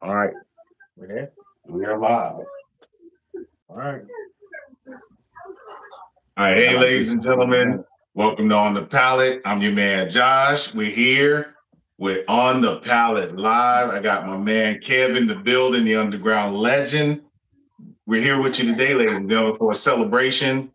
All right, we're there. We are live. All right. All right, hey, ladies and gentlemen, welcome to On the Palate. I'm your man Josh. We're here with On the Palate Live. I got my man Kevin, the building, the underground legend. We're here with you today, ladies and gentlemen, for a celebration.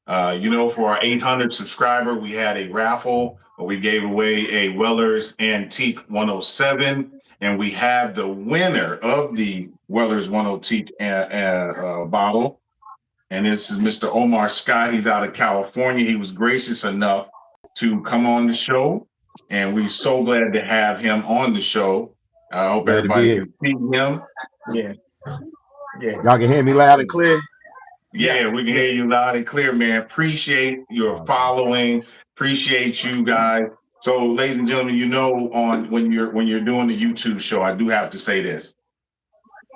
For our 800 subscriber, we had a raffle where we gave away a Weller's Antique 107, and we have the winner of the Weller's 107 bottle. And this is Mr. Omar Scott. He's out of California. He was gracious enough to come on the show, and we're so glad to have him on the show. I hope everybody can see him. Yeah. Y'all can hear me loud and clear? Yeah, we can hear you loud and clear, man. Appreciate your following. Appreciate you guys. So, ladies and gentlemen, on when you're doing the YouTube show, I do have to say this.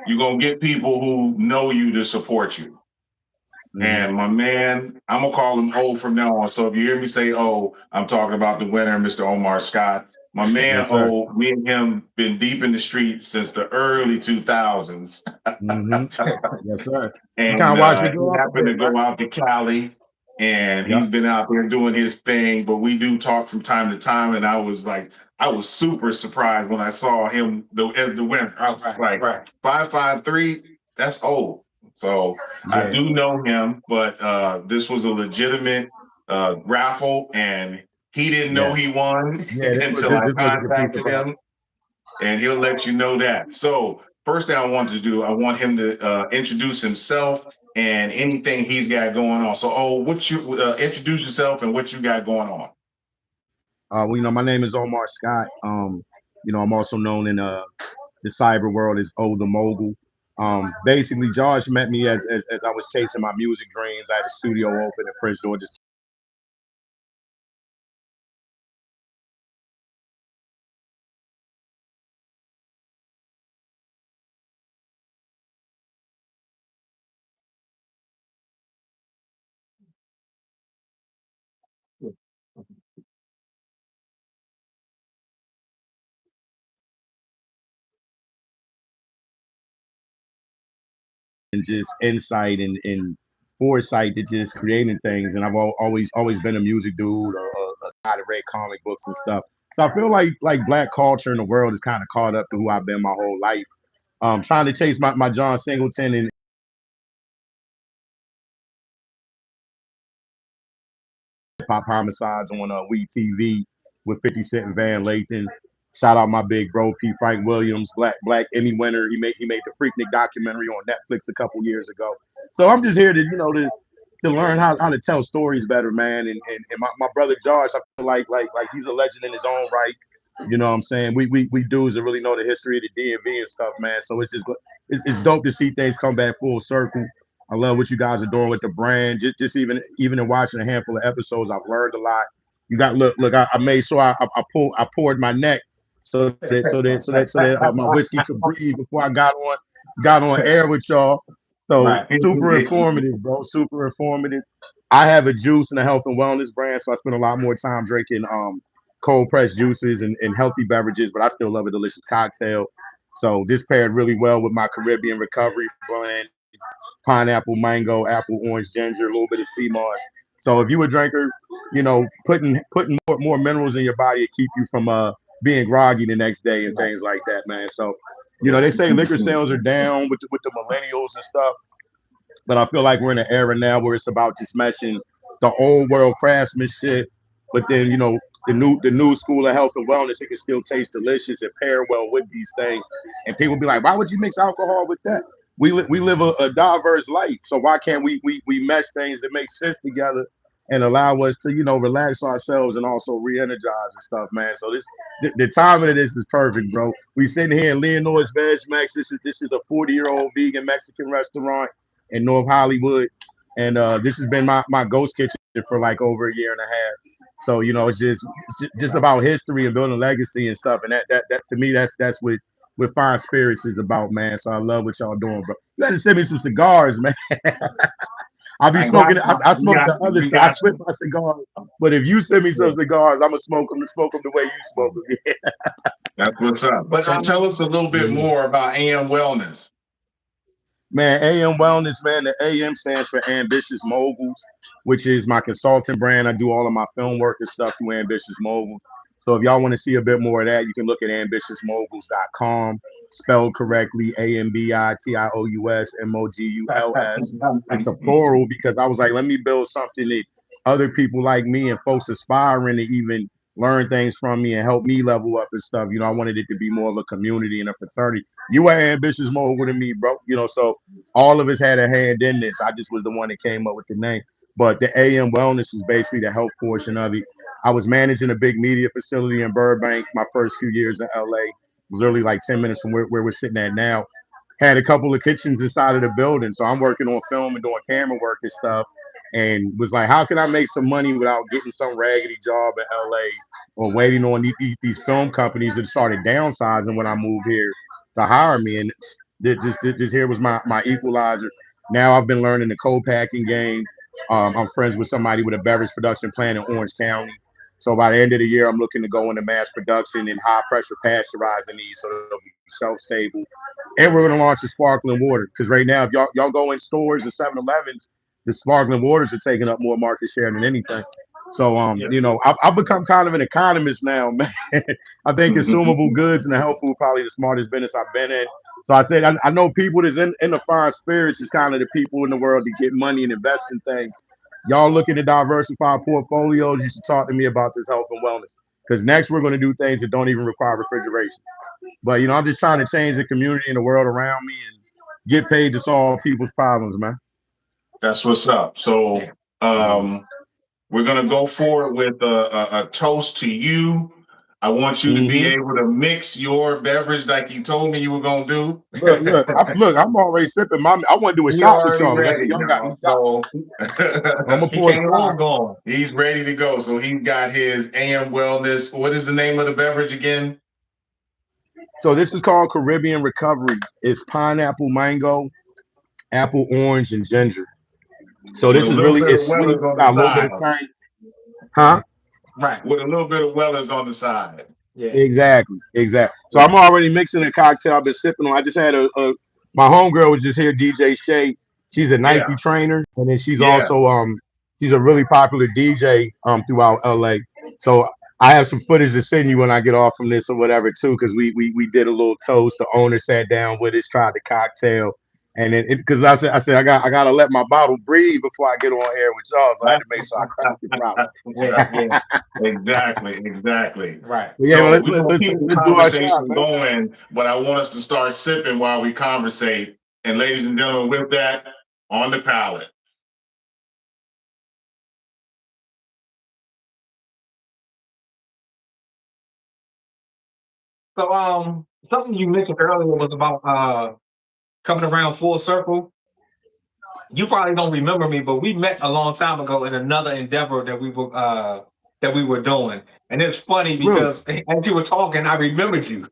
You're gonna get people who know you to support you. And my man, I'm gonna call him O from now on. So if you hear me say O, I'm talking about the winner, Mr. Omar Scott. My man O, me and him been deep in the streets since the early 2000s. Yes, sir. And he happened to go out to Cali, and he's been out there doing his thing. But we do talk from time to time, and I was super surprised when I saw him the winner. I was like, 553, that's old. So I do know him, but this was a legitimate raffle, and he didn't know he won until I contacted him, and he'll let you know that. So first thing I want to do, I want him to introduce himself and anything he's got going on. So, introduce yourself and what you got going on. My name is Omar Scott. I'm also known in the cyber world as O the Mogul. Basically, Josh met me as I was chasing my music dreams. I had a studio open in Prince George's. And just insight and foresight to just creating things. And I've always been a music dude or a guy that read comic books and stuff. So I feel like Black culture in the world is kind of caught up to who I've been my whole life. Trying to chase my John Singleton and pop homicides on WeTV with 50 Cent and Van Lathan. Shout out my big bro P. Frank Williams, Black Emmy winner. He made the Freaknik documentary on Netflix a couple years ago. So I'm just here to learn how to tell stories better, man. And my brother Josh, I feel like he's a legend in his own right. You know what I'm saying? We dudes that really know the history of the DMV and stuff, man. So it's dope to see things come back full circle. I love what you guys are doing with the brand. Just even in watching a handful of episodes, I've learned a lot. You got look. I made sure I poured my neck so that my whiskey could breathe before I got on air with y'all. So super informative, bro. Super informative. I have a juice and a health and wellness brand, so I spend a lot more time drinking cold pressed juices and healthy beverages, but I still love a delicious cocktail. So this paired really well with my Caribbean recovery blend, pineapple, mango, apple, orange, ginger, a little bit of sea moss. So if you a drinker, putting more minerals in your body to keep you from being groggy the next day and things like that, man. So they say liquor sales are down with the millennials and stuff, but I feel like we're in an era now where it's about just meshing the old world craftsmanship, but then the new school of health and wellness. It can still taste delicious and pair well with these things. And people be like, why would you mix alcohol with that? We live a diverse life, so why can't we mesh things that make sense together and allow us to relax ourselves and also re-energize and stuff, man. So the timing of this is perfect, bro. We sitting here in Leonor's Veg Max. This is a 40-year-old vegan Mexican restaurant in North Hollywood, and this has been my ghost kitchen for like over a year and a half. So it's just about history and building legacy and stuff, and that to me that's what Fine Spirits is about, man. So I love what y'all doing, bro. You got to send me some cigars, man. I be I got smoking. you. I We smoke got the you. other We stuff. I got split you. my cigars. But if you send me some Yeah. cigars, I'm gonna smoke them the way you smoke them. That's what's up. But So tell us a little bit Yeah. more about AM Wellness. Man, AM Wellness, man. The AM stands for Ambitious Moguls, which is my consulting brand. I do all of my film work and stuff through Ambitious Moguls. So if y'all want to see a bit more of that, you can look at ambitiousmoguls.com, spelled correctly, AMBITIOUSMOGULS. It's the plural because I was like, let me build something that other people like me and folks aspiring to even learn things from me and help me level up and stuff. You know, I wanted it to be more of a community and a fraternity. You were ambitious mogul than me, bro. You know, so all of us had a hand in this. I just was the one that came up with the name. But the AM Wellness is basically the health portion of it. I was managing a big media facility in Burbank my first few years in LA. It was literally like 10 minutes from where we're sitting at now. Had a couple of kitchens inside of the building. So I'm working on film and doing camera work and stuff. And was like, how can I make some money without getting some raggedy job in LA or waiting on these film companies that started downsizing when I moved here to hire me? And this here was my equalizer. Now I've been learning the co-packing game. I'm friends with somebody with a beverage production plant in Orange County. So by the end of the year, I'm looking to go into mass production and high pressure pasteurizing these so they'll be shelf stable. And we're going to launch a sparkling water because right now, if y'all go in stores and 7-Elevens, the sparkling waters are taking up more market share than anything. So, you know, I've become kind of an economist now, man. I think consumable goods and the health food probably the smartest business I've been in. So I said, I know people that's in the fine spirits is kind of the people in the world that get money and invest in things. Y'all looking to diversify portfolios, you should talk to me about this health and wellness. Because next we're going to do things that don't even require refrigeration. But, you know, I'm just trying to change the community and the world around me and get paid to solve people's problems, man. That's what's up. So we're going to go forward with a toast to you. I want you to be able to mix your beverage like you told me you were going to do. Look, I'm already sipping. I want to do a He shot with already y'all. That's ready y'all got. now. So I'm gonna he pour came on going. he's ready to go. So he's got his AM Wellness. What is the name of the beverage again? So this is called Caribbean Recovery. It's pineapple, mango, apple, orange, and ginger. So With this a is little really bit of it's sweet. Wellers on the Got a little bit side. of tang. Huh? Right. With a little bit of Wellers on the side. Yeah. Exactly. So I'm already mixing a cocktail. I've been sipping on. I just had my homegirl was just here, DJ Shay. She's a Nike trainer, and then she's Yeah. also she's a really popular DJ throughout LA. So I have some footage to send you when I get off from this or whatever too, because we did a little toast. The owner sat down with us, tried the cocktail, and then because I said I gotta let my bottle breathe before I get on air with y'all, so I had to make sure I cracked it properly. Exactly. Right. But yeah, So well, we're gonna keep the let's do our shot, conversation man. going, but I want us to start sipping while we conversate. And ladies and gentlemen, with that, on the palate. So something you mentioned earlier was about coming around full circle. You probably don't remember me, but we met a long time ago in another endeavor that we were doing. And it's funny because as you were talking, I remembered you.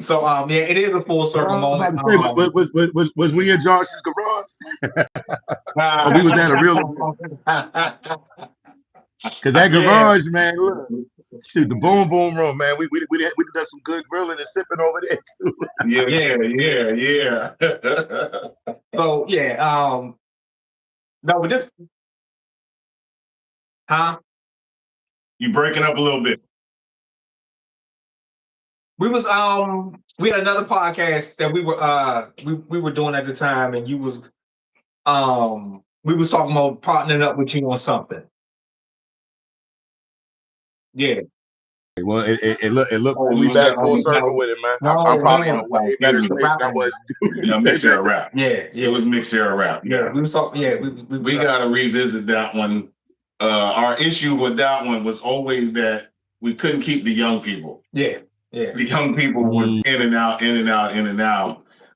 So yeah, it is a full circle moment. Say, was we in Josh's garage? Or we was at a real because that garage, man, look, shoot, the boom boom room, man. We done some good grilling and sipping over there too. Yeah. So yeah, no, but this, huh? You breaking up a little bit. We had another podcast that we were doing at the time, and you was we was talking about partnering up with you on something. Yeah. Well, it looked we we was back at full circle with it, man. I'm probably in a way better space than I was. Mix era rap. Yeah. It was mix era rap. Yeah, we was talking. Yeah, we gotta revisit that one. Our issue with that one was always that we couldn't keep the young people. Yeah. The young people were in and out.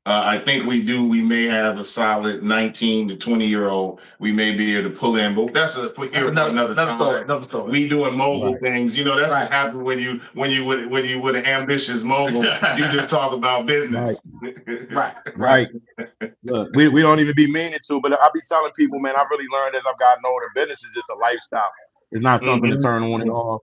I think we may have a solid 19 to 20-year-old we may be able to pull in, but that's another time. We doing mogul things, you know, that's what happens when you with an ambitious mogul, you just talk about business. Right. Look, we don't even be meaning to, but I be telling people, man, I really learned as I've gotten older, business is just a lifestyle. It's not something to Mm-hmm. turn on and off.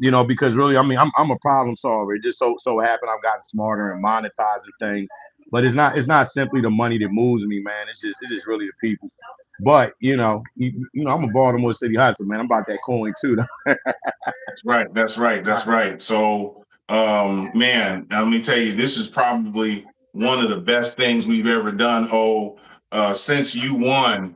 You know, because really, I mean, I'm a problem solver. It just so happened I've gotten smarter and monetizing things. But it's not simply the money that moves me, man. It's just really the people. But you know, I'm a Baltimore City hustler, man. I'm about that coin too. Right, that's right, that's right. So, man, let me tell you, this is probably one of the best things we've ever done. Oh, since you won,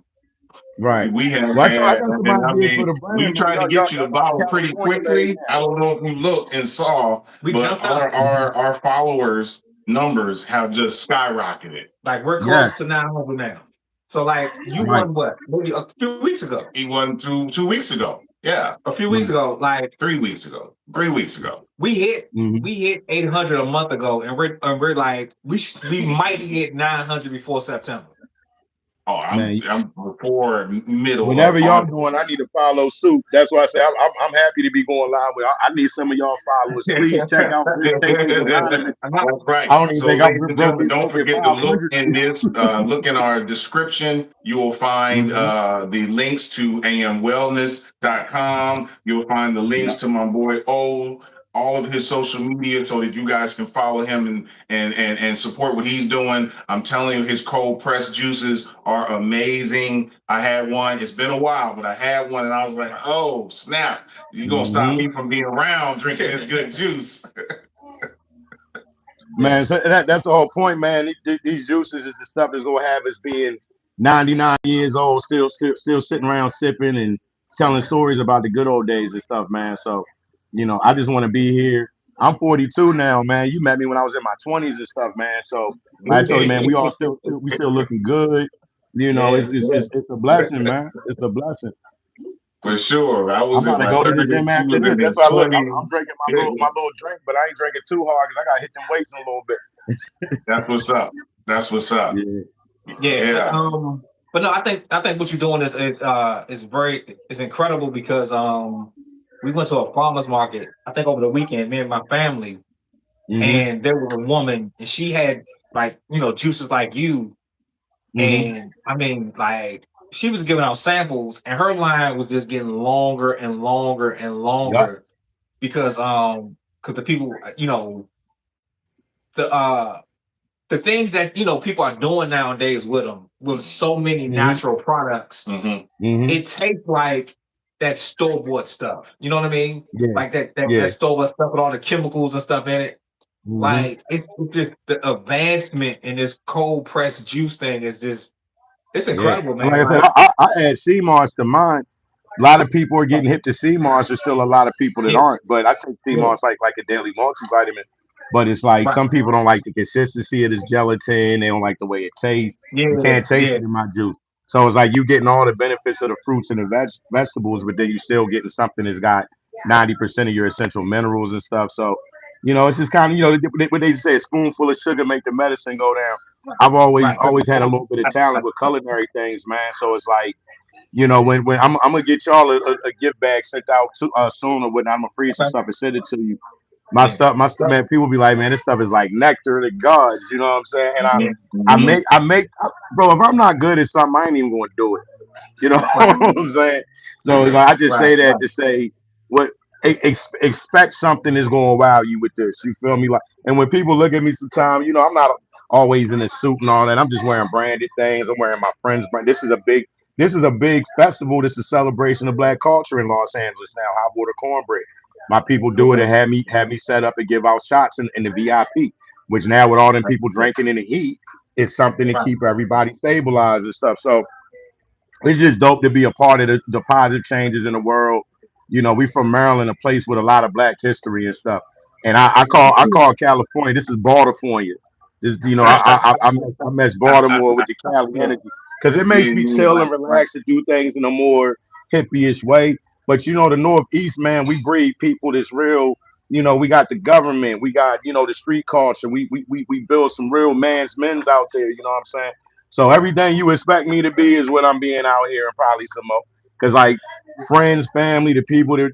Right. we have Well, I had, got and somebody I bid for mean, the we brand, man. tried to Y'all get you the got a bottle pretty California lady quickly. I don't know if you looked and saw, We but jumped up. our followers numbers have just skyrocketed. Like we're Yes. close to 900 now. So like you Right. won what? Maybe a few weeks ago. He won two weeks ago. Yeah, A few weeks Right. ago, like 3 weeks ago. 3 weeks ago. we hit hmm we hit 800 a month ago, and we're like we might hit 900 before September. Oh, Man, I'm before middle whenever of y'all August. doing, I need to follow suit. That's why I say I'm happy to be going live with. I need some of y'all followers. Please check out Risk Takers Anonymous. That's right. I don't even So, think I ladies and broke gentlemen, it don't broke it forget to look 500. in this. Look in our description. You will find hmm the links to amwellness.com. You'll find the links Yeah. to my boy O, all of his social media, so that you guys can follow him and support what he's doing. I'm telling you, his cold pressed juices are amazing. I had one. It's been a while, but I had one, and I was like, oh snap! You're gonna stop hmm me from being around drinking this good juice. Man, so that's the whole point, man. These juices is the stuff that's gonna have us being 99 years old, still sitting around sipping and telling stories about the good old days and stuff, man. So, I just want to be here. I'm 42 now, man. You met me when I was in my 20s and stuff, man. So, like I told you, man, we all still looking good. Yeah, It's a blessing, man. It's a blessing. For sure. I I'm was in about to my go to the 30s. gym He after was this. in That's his why I look. I'm 20s. drinking my little drink, but I ain't drinking too hard because I got to hit them weights in a little bit. That's what's up. That's what's up. Yeah. yeah. Yeah. But no, I think what you're doing is incredible because we went to a farmer's market, I think over the weekend, me and my family, hmm and there was a woman and she had like, juices like you. hmm And I mean, like she was giving out samples and her line was just getting longer and longer and Yup. longer because the people, the the things that people are doing nowadays with them with so many hmm natural products, hmm hmm it tastes like that store-bought stuff. You know what I mean? Yeah. Like that Yeah. store-bought stuff with all the chemicals and stuff in it. hmm Like it's just the advancement in this cold pressed juice thing is just it's Yeah. incredible, And man. like I said, Like I add sea moss to mine. A lot of people are getting hip to sea moss. There's still a lot of people that yeah, aren't. But I take sea yeah, moss like a daily multivitamin. But it's like right, some people don't like the consistency of this gelatin. They don't like the way it tastes. You yeah, can't taste yeah, it in my juice. So it's like you getting all the benefits of the fruits and the vegetables, but then you still getting something that's got 90% of your essential minerals and stuff. So, it's just kind of, what they say, a spoonful of sugar make the medicine go down. I've always right. always had a little bit of talent with culinary things, man. So it's like, when I'm gonna get y'all a gift bag sent out soon or when I'm gonna freeze some Okay. stuff and send it to you. Yeah. My stuff, man. People be like, man, this stuff is like nectar to gods. You know what I'm saying? And Yeah. bro. If I'm not good at something, I ain't even gonna do it. You know Right. what I'm saying? So it's like, I just Right. say that Right. to say what expect something is going to wow you with this. You feel me? Like, and when people look at me sometimes, I'm not always in a suit and all that. I'm just wearing branded things. I'm wearing my friend's brand. This is a big festival. This is a celebration of Black culture in Los Angeles now. Hot water cornbread. My people do it and Okay. have me set up and give out shots in the VIP, which now with all them people drinking in the heat, is something to Right. keep everybody stabilized and stuff. So it's just dope to be a part of the positive changes in the world. We from Maryland, a place with a lot of Black history and stuff. And I call California. This is Baltimore. This, I mess Baltimore with the Cali Yeah. energy because it makes me chill Right. and Right. relax to do things in a more hippie-ish way. But the Northeast, man, we breed people that's real. We got the government, we got the street culture. We build some real men's out there. You know what I'm saying? So everything you expect me to be is what I'm being out here and probably some more. Cause like friends, family, the people that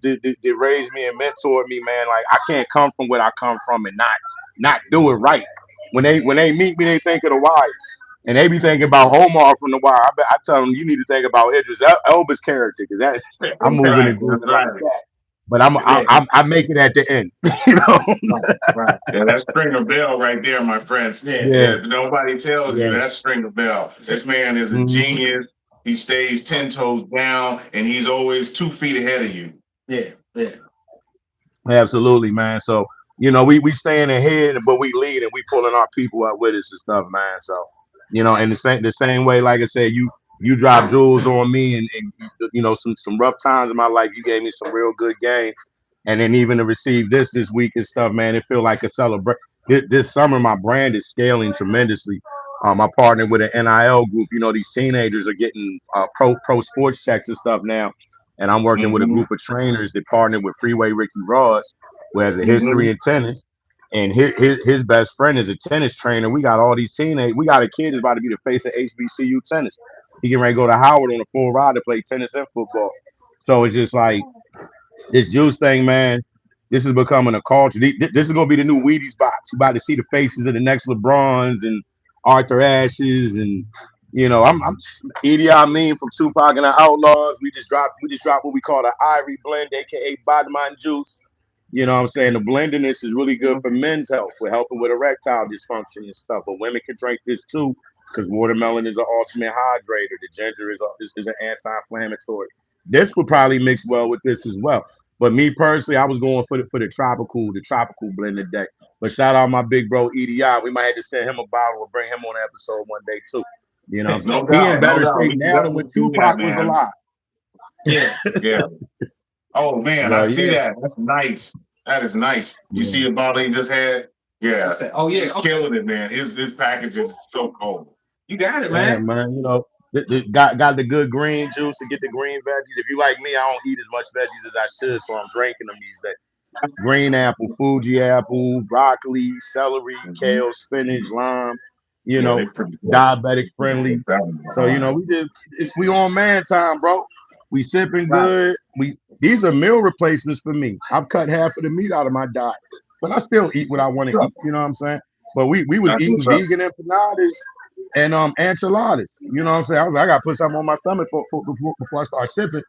raised me and mentored me, man, like I can't come from where I come from and not do it right. When they meet me, they think of the wires. And they be thinking about Omar from The Wire. I tell them you need to think about Idris Elba's character because that I'm moving Right, and that's grooving like right. that. But I'm I, Yeah, I, I make it at the end. You know. Right. yeah, that's Stringer Bell right there, my friends. Yeah. Yeah. If nobody tells you, Yeah. that's Stringer Bell. This man is a Mhm. genius. He stays 10 toes down, and he's always 2 feet ahead of you. Yeah. Yeah. Absolutely, man. So we staying ahead, but we leading. We pulling our people up with us and stuff, man. So and the same way, like I said, you dropped jewels on me, and some rough times in my life. You gave me some real good game, and then even to receive this week and stuff, man, it feel like a celebration. This summer, my brand is scaling tremendously. I partnered with an NIL group. These teenagers are getting pro sports checks and stuff now, and I'm working with a Mm-hmm. group of trainers that partnered with Freeway Ricky Ross, who has a Mm-hmm. history in tennis. And his best friend is a tennis trainer. We got all these teenagers. We got a kid that's about to be the face of HBCU tennis. He can ready to go to Howard on a full ride to play tennis and football. So it's just like this juice thing, man. This is becoming a culture. This is gonna be the new Wheaties box. You about to see the faces of the next LeBrons and Arthur Ashes, and I'm Edie Amin from Tupac and the Outlaws. We just dropped what we call the Ivory blend, aka Badman juice. You know what I'm saying? The blending this is really good for men's health. We're helping with erectile dysfunction and stuff. But women can drink this too, because watermelon is an ultimate hydrator. The ginger is an anti-inflammatory. This would probably mix well with this as well. But me personally, I was going for the tropical blended deck. But shout out my big bro EDI. We might have to send him a bottle or bring him on the episode one day too. You know what I'm saying? No He in doubt, no better doubt. shape We can now than when definitely do that, Tupac was man. alive. Yeah. Yeah. Oh man, I So see yeah, that. That's nice. That is nice. You yeah. see the bottle he just had? Yeah. Oh yeah. He's Okay. killing it, man. His packaging is so cold. You got it, Yeah, man. man. Got the good green juice to get the green veggies. If you like me, I don't eat as much veggies as I should, so I'm drinking them these days. Green apple, Fuji apple, broccoli, celery, Mm-hmm. kale, spinach, lime. You Yeah, know, they pretty good. diabetic friendly. So All right. we on man time, bro. We sipping Right. good. These are meal replacements for me. I've cut half of the meat out of my diet, but I still eat what I want to eat. You know what I'm saying? But we was That's eating what's up. vegan empanadas and enchiladas. You know what I'm saying? I was like, I gotta put something on my stomach before I start sipping.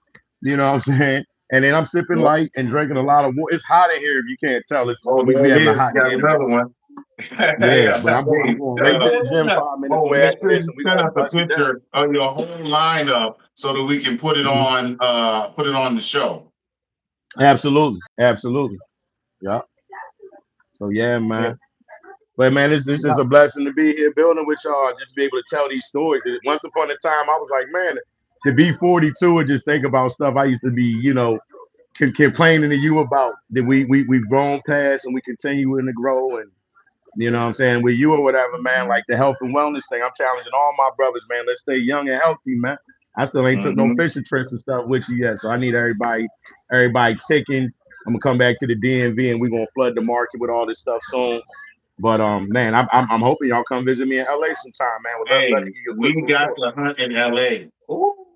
You know what I'm saying? And then I'm sipping Yep. light and drinking a lot of water. It's hot in here if you can't tell. Oh, We there it having a is. hot You got day in the another one. yeah, Yeah. but I'm Hey, going right to the gym 5 minutes oh, away make after sure this, you and we send gonna us a bust it down. picture of your whole lineup so that we can put it Mhm. on the show. Absolutely. Yeah. So yeah, man. Yeah. But man, this is a blessing to be here building with y'all and just be able to tell these stories. 'Cause once upon a time, I was like, man, to be 42 and just think about stuff I used to be, complaining to you about that we've grown past and we continuing to grow. And you know what I'm saying, with you or whatever, man, like the health and wellness thing, I'm challenging all my brothers, man. Let's stay young and healthy, man. I still ain't took no Mm-hmm. fishing trips and stuff with you yet, so I need everybody ticking. I'm gonna come back to the DMV and we're gonna flood the market with all this stuff soon. But man, I'm hoping y'all come visit me in LA sometime, man. Would love to Hey, give you a quick we little got tour. to hunt in LA.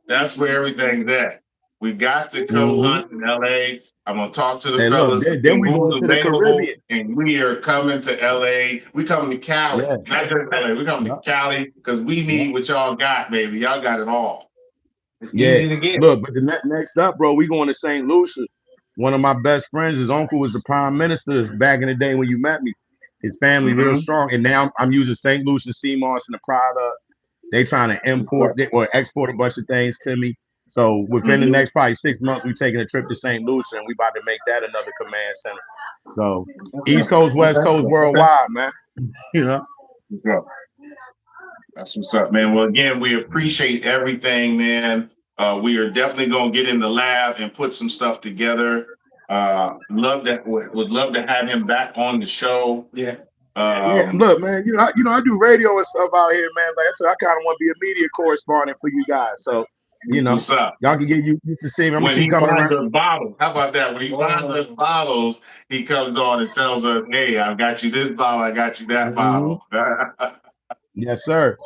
That's where everything's at. We got to go Mm-hmm. hunt in LA. I'm gonna talk to the And look, fellas and then see we who's going to the available, Caribbean. and we are coming to LA. We coming to Cali, Yeah, not just LA. We coming yeah, to Cali because we yeah. need what y'all got, baby. Y'all got it all. It's Yeah. easy to get. Look, but the next up, bro, we going to St. Lucia. One of my best friends, his uncle was the prime minister back in the day when you met me. His family real Mm-hmm. strong, and now I'm using St. Lucia sea moss and the product. They trying to import or export a bunch of things to me. So within the Mm-hmm. next probably 6 months, we taking a trip to St. Lucia, and we about to make that another command center. So East Coast, West Coast, worldwide, man. You know. Okay. That's what's up, man. Well, again, we appreciate everything, man. We are definitely gonna get in the lab and put some stuff together. Would love to have him back on the show. Yeah. Yeah, look, man. I do radio and stuff out here, man. Like I said, I kind of want to be a media correspondent for you guys. So, What's up? y'all can get used to seeing me. I'm gonna When he keep coming finds around. us bottles, how about that? When he finds us bottles, he comes on and tells us, "Hey, I got you this bottle. I got you that bottle." Yes, sir.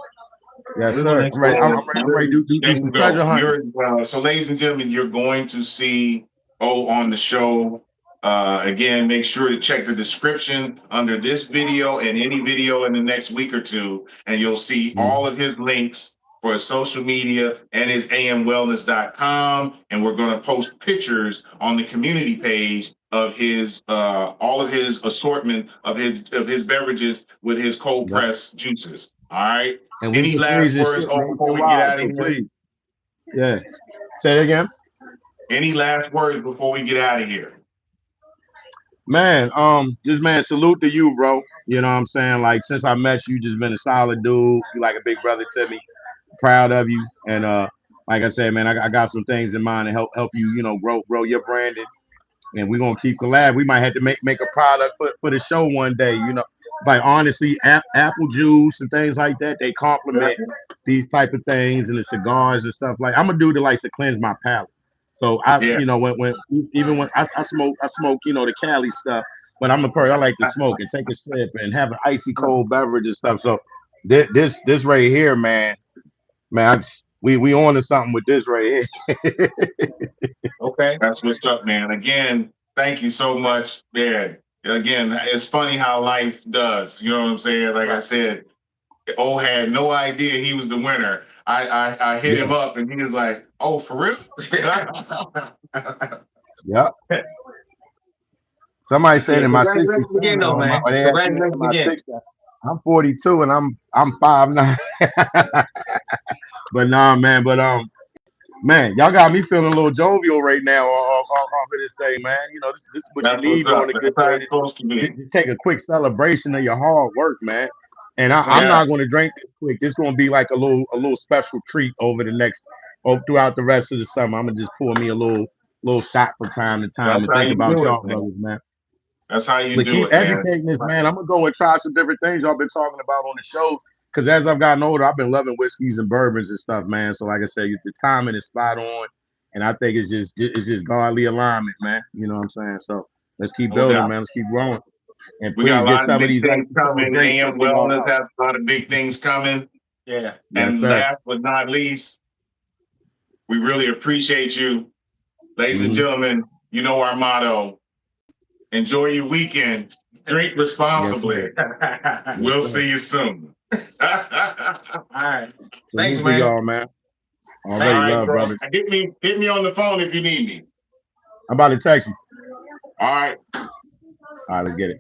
Yes, We're sir. gonna I'm ready to do some treasure hunting. So, ladies and gentlemen, you're going to see O on the show. Again, make sure to check the description under this video and any video in the next week or two, and you'll see all of his links for his social media and his amwellness.com. And we're going to post pictures on the community page of his all of his assortment of his beverages with his cold press juices. All right. And Any last words before we get out of here? Please. Yeah. Say it again. Any last words before we get out of here? Man, just man, salute to you, bro. You know what I'm saying? Like, since I met you, just been a solid dude. You like a big brother to me. Proud of you. And like I said, man, I got some things in mind to help you, you know, grow your branding. And we're gonna keep collab. We might have to make a product for the show one day, you know. Like, honestly, apple juice and things like that, they complement these type of things, and the cigars and stuff. Like, I'm a dude that likes to cleanse my palate. So you know, when I smoke, you know, the Cali stuff, but I'm a person, I like to smoke and take a sip and have an icy cold beverage and stuff. So this right here, man, we on to something with this right here. Okay, that's what's up, man. Again, thank you so much, man. Again, it's funny how life does. You know what I'm saying? Like I said, O had no idea he was the winner. I hit him up and he was like, "Oh, for real?" Yep. Somebody said in my 60s, again, though, man. I'm 42 and I'm 5'9". But nah, man. But man, y'all got me feeling a little jovial right now off of this thing, man. You know, this is what you need on a good day. To take a quick celebration of your hard work, man. And I'm not going to drink this quick. This going to be like a little special treat throughout the rest of the summer. I'm gonna just pour me a little shot from time to time and think about y'all brothers, man. That's how you but do keep it, educating this, man. I'm gonna go and try some different things y'all been talking about on the shows. Because as I've gotten older, I've been loving whiskeys and bourbons and stuff, man. So like I said, the timing is spot on, and I think it's just godly alignment, man. You know what I'm saying? So let's keep building, man. Let's keep growing. And we got a lot of big these things coming. AM Wellness has a lot of big things coming. Yeah. And last but not least, we really appreciate you, ladies and gentlemen. You know our motto: enjoy your weekend, drink responsibly. We'll see you soon. All right. Thanks, man. Y'all, man. All right, love, brothers. Hit me on the phone if you need me. I'm about to text you. All right. All right, let's get it.